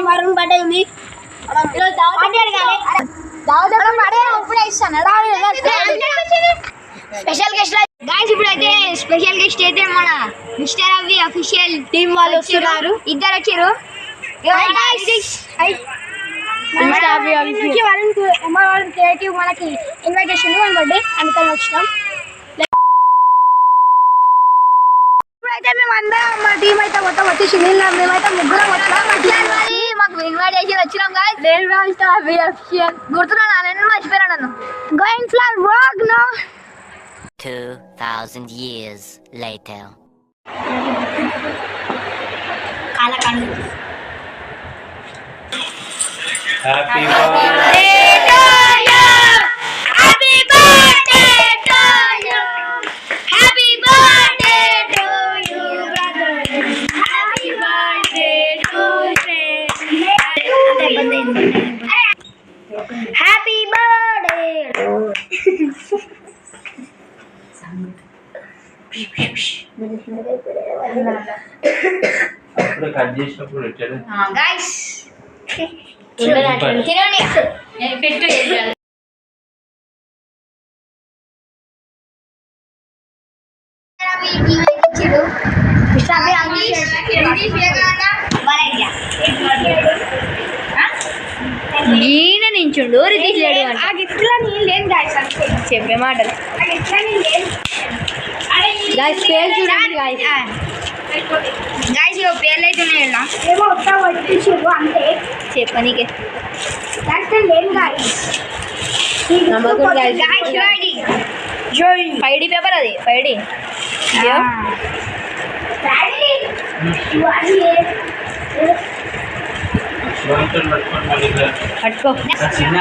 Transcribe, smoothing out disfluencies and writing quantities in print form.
Varun birthday ఉంది. Special guest guys, ఇప్పుడైతే special guest అయితే మన మిస్టర్ అవి అఫీషియల్ టీమ్ వాళ్ళు వస్తున్నారు. ఇద్దరు వచ్చారు. వరుణ్ క్రియేటివ్ మనకి ఇన్వైట్ చేసిండు మన బర్త్డే, అందుకని వచ్చినాం. ఇప్పుడైతే మేము అందరం మా టీం అయితే మొత్తం వచ్చేసింది. మేమైతే ముగ్గురం వచ్చినాం. మాకు ఇన్వైట్ చేసి వచ్చినాం guys. గుర్తున్నా నేను మర్చిపోయాను. నన్ను going for walk no. 2000 years later. కాలకండు. Happy birthday to you. Happy birthday to you. Happy birthday to you, brother. Happy birthday to you. Happy birthday. అప్పుడు కట్ చేసినప్పుడు పెట్టాడు గైస్ తినండి. పెట్టు ఈయన నించుండు రితీష్ లేడు చెప్పే మాటలు. గైస్ పేరు చూడండి గైస్, ఇక పేర్లు అయితే ఉన్నాయి అంతే చెప్పనీకే ఫైవ్ డి పేపర్, అది 5D పట్టుకో. చిన్న